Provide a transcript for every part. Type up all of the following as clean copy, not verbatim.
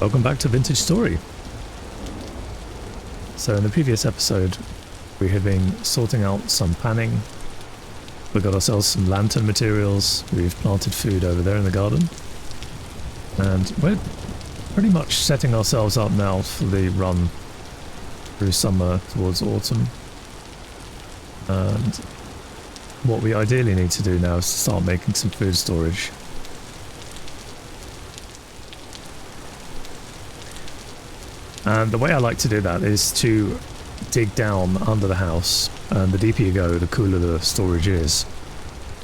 Welcome back to Vintage Story. So in the previous episode we had been sorting out some planning. We got ourselves some lantern materials, we've planted food over there in the garden, and we're pretty much setting ourselves up now for the run through summer towards autumn. And what we ideally need to do now is to start making some food storage. And the way I like to do that is to dig down under the house, and the deeper you go, the cooler the storage is.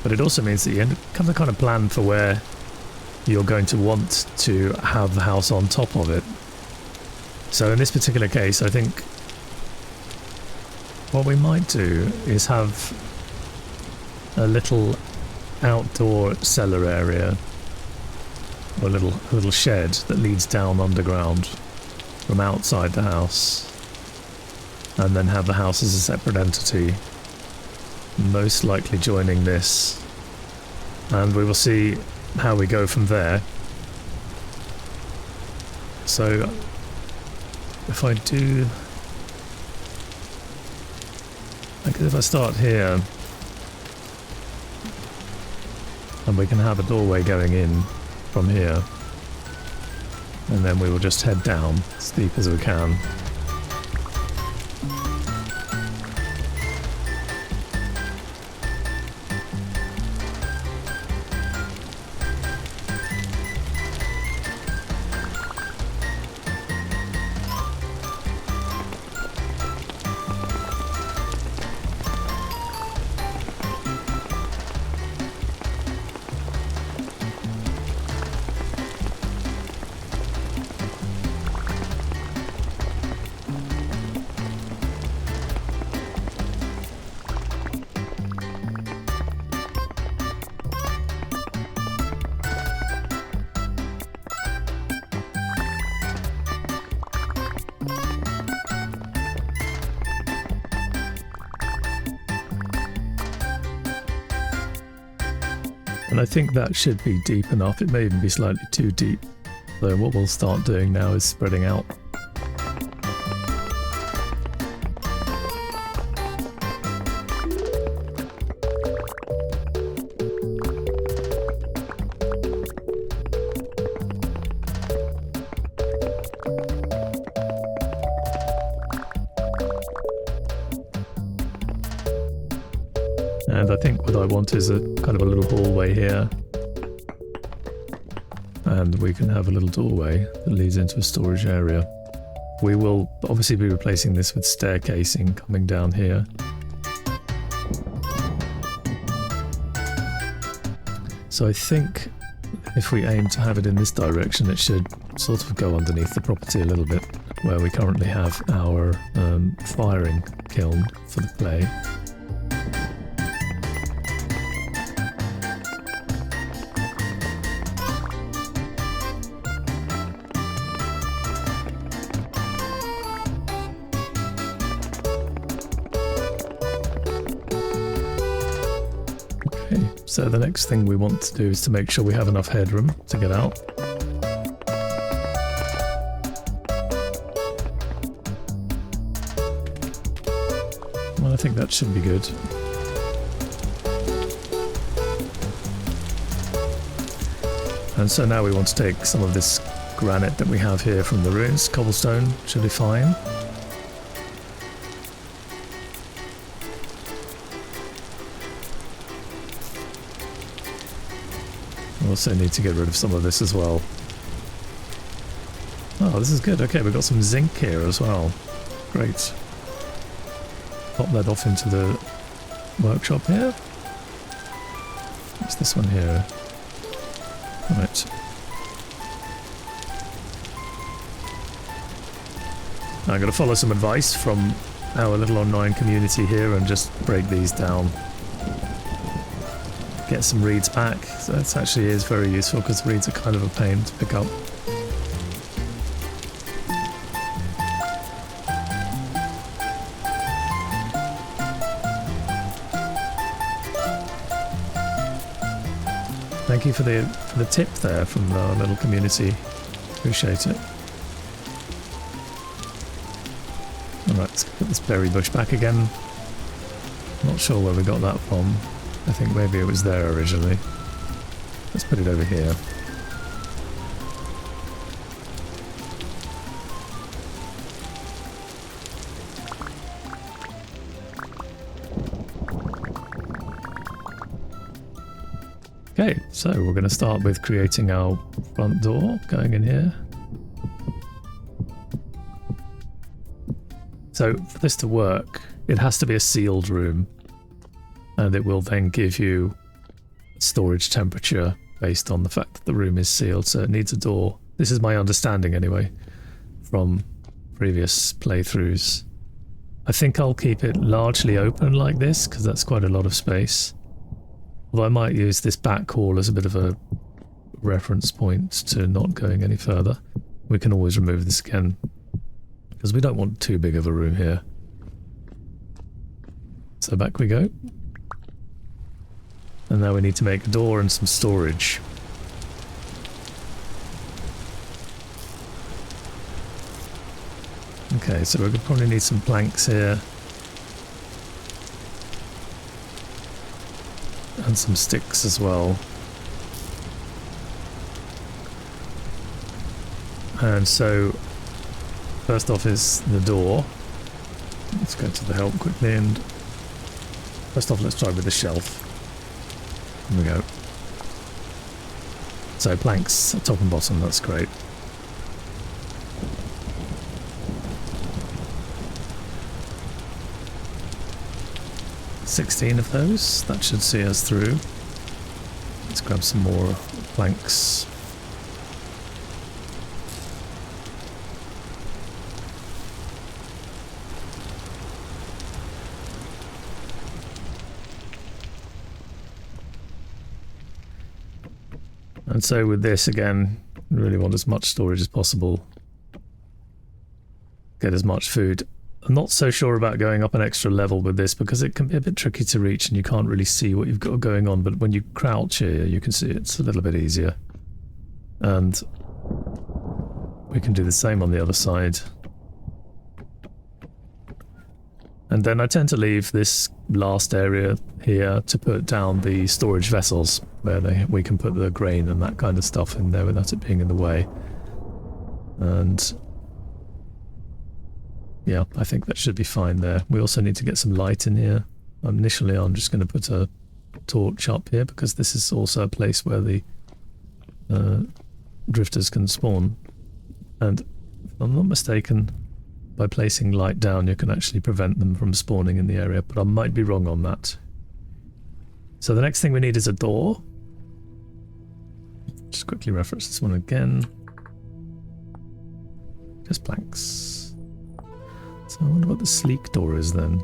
But it also means that you have to kind of plan for where you're going to want to have the house on top of it. So in this particular case, I think what we might do is have a little outdoor cellar area, or a little shed that leads down underground from outside the house, and then have the house as a separate entity, most likely joining this, and we will see how we go from there. So if I do, I guess if I start here, and we can have a doorway going in from here, and then we will just head down as deep as we can. And I think that should be deep enough. It may even be slightly too deep. So what we'll start doing now is spreading out. And I think what I want is a kind of a little hallway here, and we can have a little doorway that leads into a storage area. We will obviously be replacing this with staircasing coming down here. So I think if we aim to have it in this direction, it should sort of go underneath the property a little bit, where we currently have our firing kiln for the clay. So the next thing we want to do is to make sure we have enough headroom to get out. Well, I think that should be good. And so now we want to take some of this granite that we have here from the ruins. Cobblestone should be fine. Also need to get rid of some of this as well. Oh, this is good. Okay, we've got some zinc here as well. Great. Pop that off into the workshop here. What's this one here? Right. I'm going to follow some advice from our little online community here and just break these down. Get some reeds back. So that actually is very useful because reeds are kind of a pain to pick up. Thank you for the tip there from our little community. Appreciate it. Right, let's put this berry bush back again. Not sure where we got that from. I think maybe it was there originally. Let's put it over here. Okay, so we're going to start with creating our front door, going in here. So for this to work, it has to be a sealed room, and it will then give you storage temperature based on the fact that the room is sealed, so it needs a door. This is my understanding anyway, from previous playthroughs. I think I'll keep it largely open like this, because that's quite a lot of space. Although I might use this back hall as a bit of a reference point to not going any further. We can always remove this again, because we don't want too big of a room here. So back we go. And now we need to make a door and some storage. Okay, so we're going to probably need some planks here. And some sticks as well. And so, first off is the door. Let's go to the help quickly, and first off let's try with the shelf. There we go. So planks top and bottom, that's great. $16 of those, that should see us through. Let's grab some more planks. And so with this again, we really want as much storage as possible. Get as much food. I'm not so sure about going up an extra level with this because it can be a bit tricky to reach and you can't really see what you've got going on, but when you crouch here you can see it's a little bit easier. And we can do the same on the other side. And then I tend to leave this last area here to put down the storage vessels where we can put the grain and that kind of stuff in there without it being in the way. And yeah, I think that should be fine there. We also need to get some light in here. Initially I'm just going to put a torch up here because this is also a place where the drifters can spawn. And if I'm not mistaken, by placing light down you can actually prevent them from spawning in the area, but I might be wrong on that. So the next thing we need is a door. Just quickly reference this one again. Just planks. So I wonder what the sleek door is then.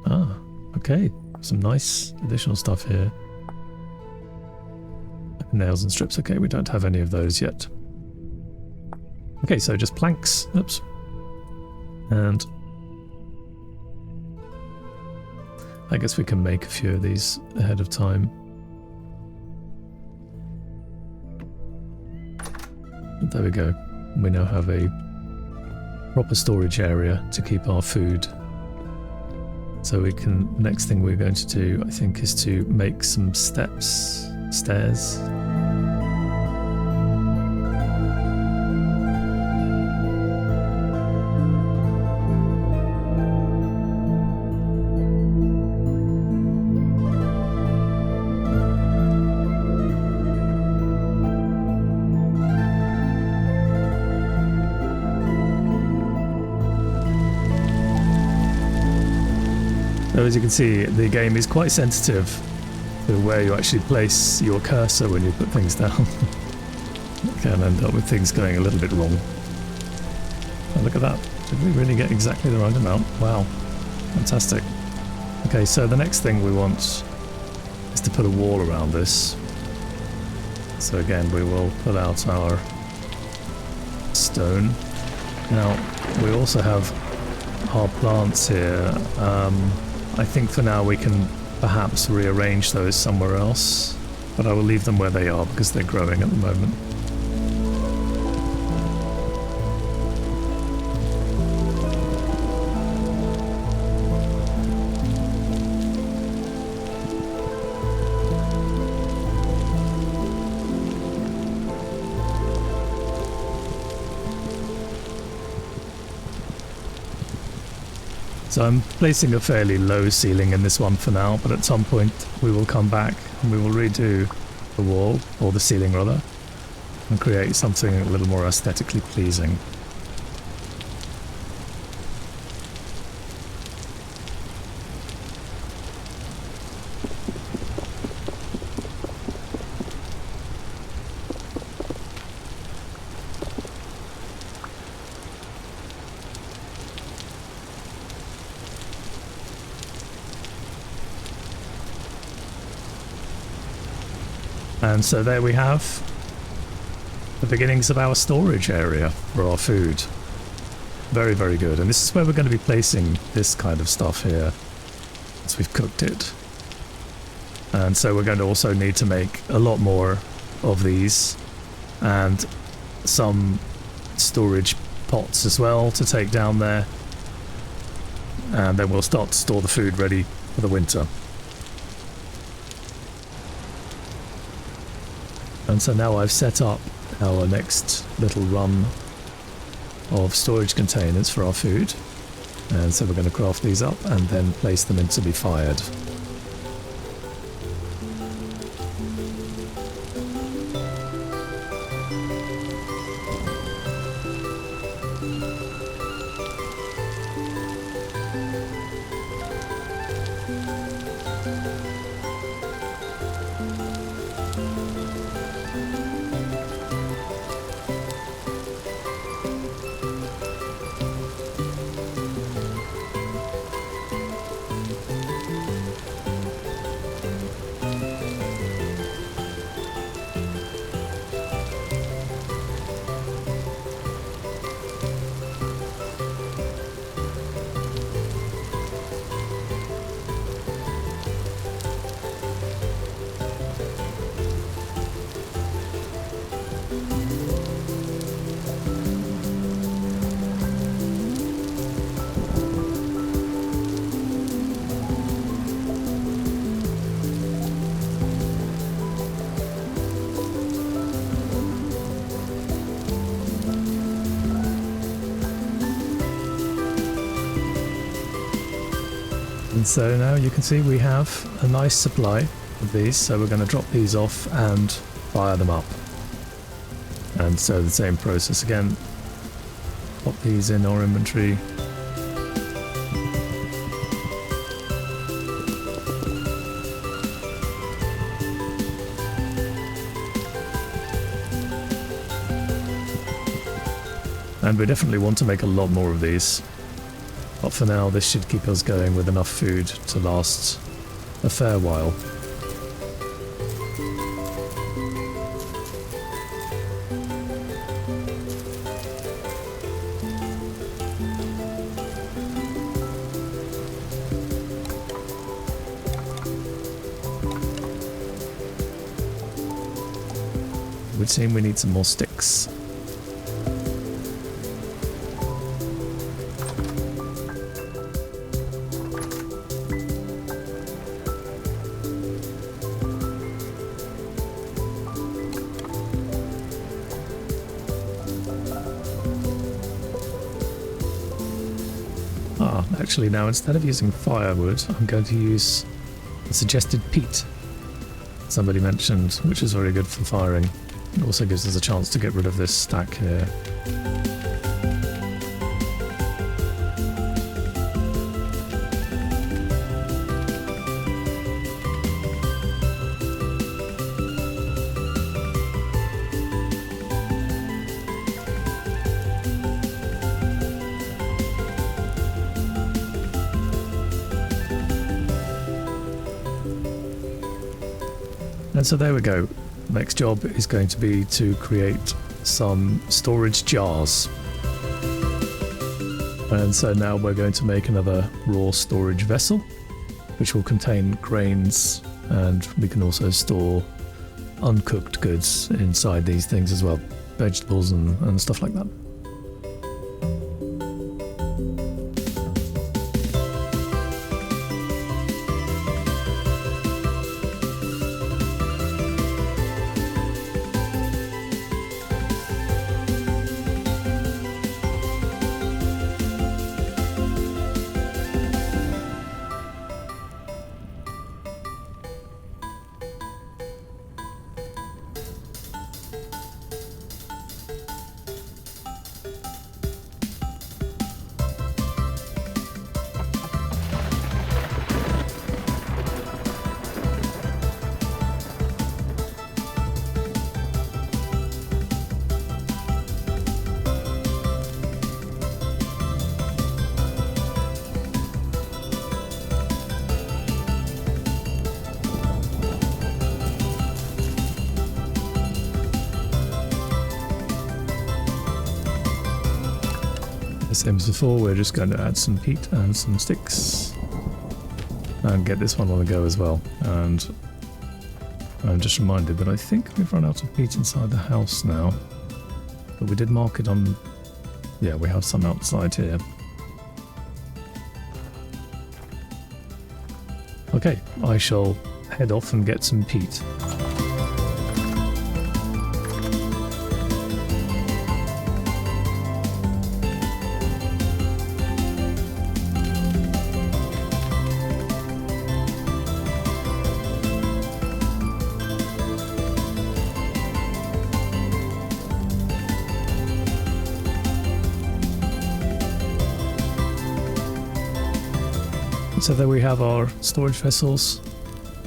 Ah, okay. Some nice additional stuff here. Nails and strips. Okay, we don't have any of those yet. Okay, so just planks. Oops. And I guess we can make a few of these ahead of time. There we go. We now have a proper storage area to keep our food. So we can, next thing we're going to do, I think, is to make some stairs. So as you can see, the game is quite sensitive to where you actually place your cursor when you put things down. You can end up with things going a little bit wrong. Oh, look at that. Did we really get exactly the right amount? Wow. Fantastic. Okay, so the next thing we want is to put a wall around this. So again, we will pull out our stone. Now, we also have our plants here. I think for now we can perhaps rearrange those somewhere else, but I will leave them where they are because they're growing at the moment. So I'm placing a fairly low ceiling in this one for now, but at some point we will come back and we will redo the wall, or the ceiling rather, and create something a little more aesthetically pleasing. And so there we have the beginnings of our storage area for our food. Very, very good. And this is where we're going to be placing this kind of stuff here once we've cooked it. And so we're going to also need to make a lot more of these and some storage pots as well to take down there. And then we'll start to store the food ready for the winter. And so now I've set up our next little run of storage containers for our food. And so we're going to craft these up and then place them in to be fired. And so now you can see we have a nice supply of these, so we're going to drop these off and fire them up. And so the same process again, pop these in our inventory. And we definitely want to make a lot more of these. But for now, this should keep us going with enough food to last a fair while. It would seem we need some more sticks. Actually now, instead of using firewood, I'm going to use the suggested peat somebody mentioned, which is very good for firing. It also gives us a chance to get rid of this stack here. And so there we go. Next job is going to be to create some storage jars. And so now we're going to make another raw storage vessel, which will contain grains, and we can also store uncooked goods inside these things as well, vegetables and stuff like that. same as before, we're just going to add some peat and some sticks and get this one on the go as well. And I'm just reminded that I think we've run out of peat inside the house now, but we did mark it on, yeah, we have some outside here. Okay, I shall head off and get some peat. So there we have our storage vessels,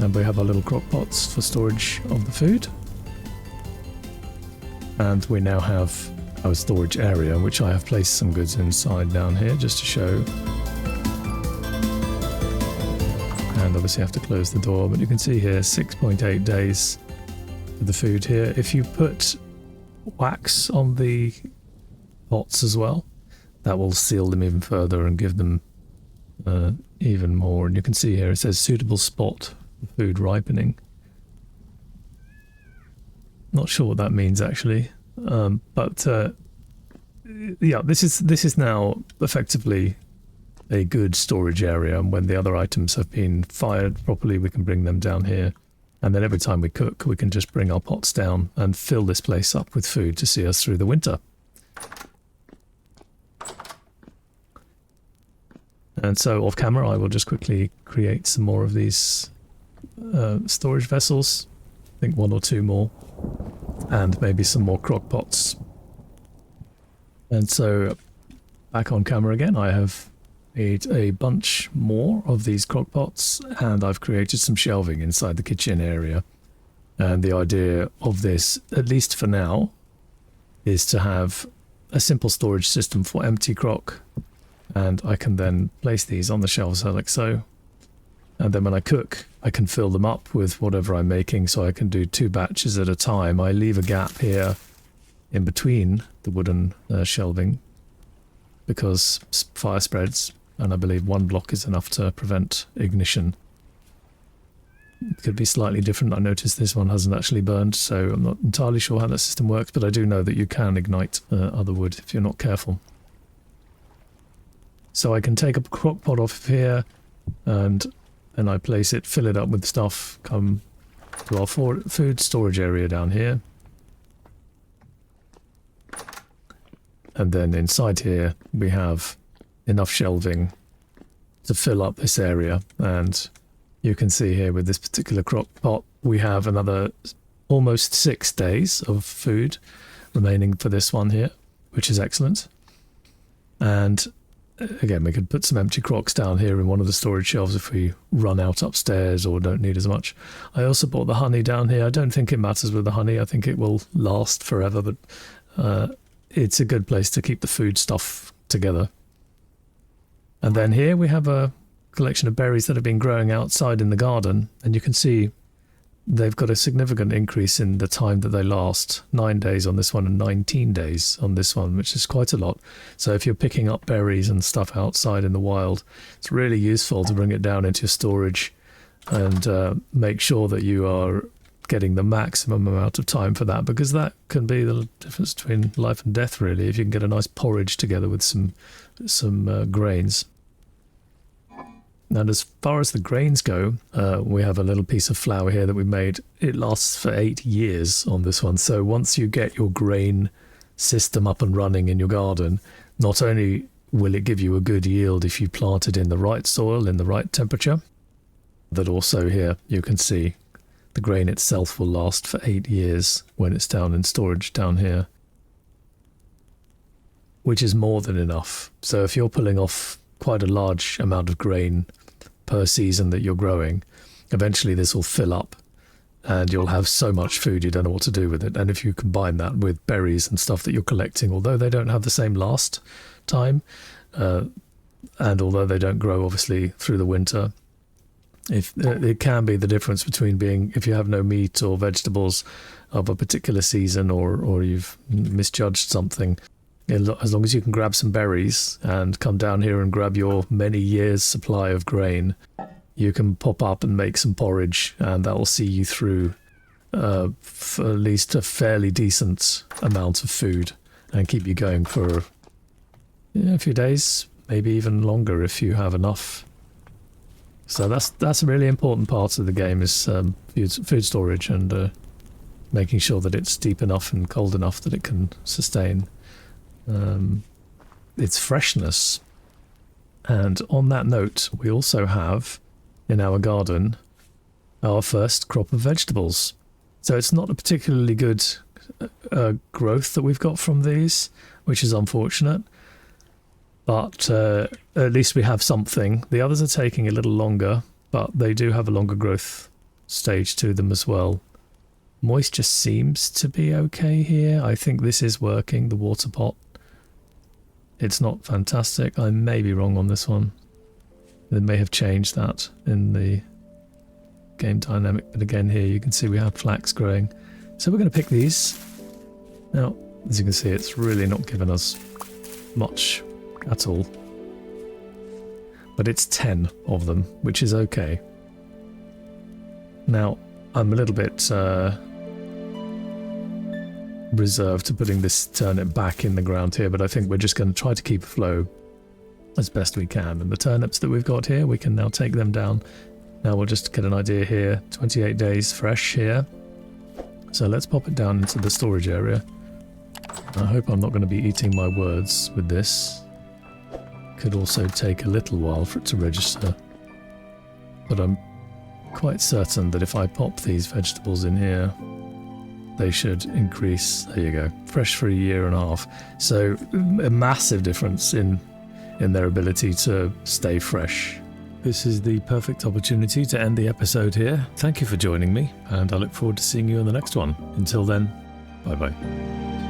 and we have our little crock pots for storage of the food. And we now have our storage area, which I have placed some goods inside down here just to show. And obviously I have to close the door, but you can see here 6.8 days for the food here. If you put wax on the pots as well, that will seal them even further and give them even more. And you can see here it says suitable spot for food ripening. Not sure what that means actually, but yeah, this is now effectively a good storage area, and when the other items have been fired properly we can bring them down here, and then every time we cook we can just bring our pots down and fill this place up with food to see us through the winter. And so off camera I will just quickly create some more of these storage vessels. I think 1 or 2 more. And maybe some more crock pots. And so back on camera again, I have made a bunch more of these crock pots, and I've created some shelving inside the kitchen area. And the idea of this, at least for now, is to have a simple storage system for empty crock. And I can then place these on the shelves like so. And then when I cook, I can fill them up with whatever I'm making, so I can do 2 batches at a time. I leave a gap here in between the wooden shelving because fire spreads, and I believe 1 block is enough to prevent ignition. It could be slightly different. I noticed this one hasn't actually burned, so I'm not entirely sure how that system works, but I do know that you can ignite other wood if you're not careful. So I can take a crock pot off here, and then I place it, fill it up with stuff, come to our food storage area down here. And then inside here we have enough shelving to fill up this area. And you can see here with this particular crock pot we have another almost 6 days of food remaining for this one here, which is excellent. And again, we could put some empty crocks down here in one of the storage shelves if we run out upstairs or don't need as much. I also bought the honey down here. I don't think it matters with the honey. I think it will last forever, but it's a good place to keep the food stuff together. And then here we have a collection of berries that have been growing outside in the garden, and you can see they've got a significant increase in the time that they last. 9 days on this one and 19 days on this one, which is quite a lot. So if you're picking up berries and stuff outside in the wild, it's really useful to bring it down into your storage and make sure that you are getting the maximum amount of time for that, because that can be the difference between life and death really, if you can get a nice porridge together with some grains. And as far as the grains go, we have a little piece of flour here that we made. It lasts for 8 years on this one. So once you get your grain system up and running in your garden, not only will it give you a good yield if you plant it in the right soil, in the right temperature, but also here you can see the grain itself will last for 8 years when it's down in storage down here, which is more than enough. So if you're pulling off quite a large amount of grain per season that you're growing, eventually this will fill up and you'll have so much food you don't know what to do with it. And if you combine that with berries and stuff that you're collecting, although they don't have the same last time, and although they don't grow obviously through the winter, if it can be the difference between being, if you have no meat or vegetables of a particular season, or you've misjudged something, As long as you can grab some berries and come down here and grab your many years' supply of grain, you can pop up and make some porridge, and that will see you through for at least a fairly decent amount of food and keep you going for a few days, maybe even longer if you have enough. So that's a really important part of the game, is food storage and making sure that it's deep enough and cold enough that it can sustain its freshness. And on that note, we also have in our garden our first crop of vegetables. So it's not a particularly good growth that we've got from these, which is unfortunate. But at least we have something. The others are taking a little longer, but they do have a longer growth stage to them as well. Moisture seems to be okay here. I think this is working, the water pot. It's not fantastic. I may be wrong on this one. They may have changed that in the game dynamic, but again here you can see we have flax growing. So we're going to pick these. Now, as you can see, it's really not giving us much at all. But it's 10 of them, which is okay. Now, I'm a little bit reserved to putting this turnip back in the ground here, but I think we're just going to try to keep a flow as best we can. And the turnips that we've got here, we can now take them down. Now we'll just get an idea here. 28 days fresh here. So let's pop it down into the storage area. I hope I'm not going to be eating my words with this. Could also take a little while for it to register. But I'm quite certain that if I pop these vegetables in here, they should increase. There you go. Fresh for a year and a half. So a massive difference in their ability to stay fresh. This is the perfect opportunity to end the episode here. Thank you for joining me, and I look forward to seeing you in the next one. Until then, bye-bye.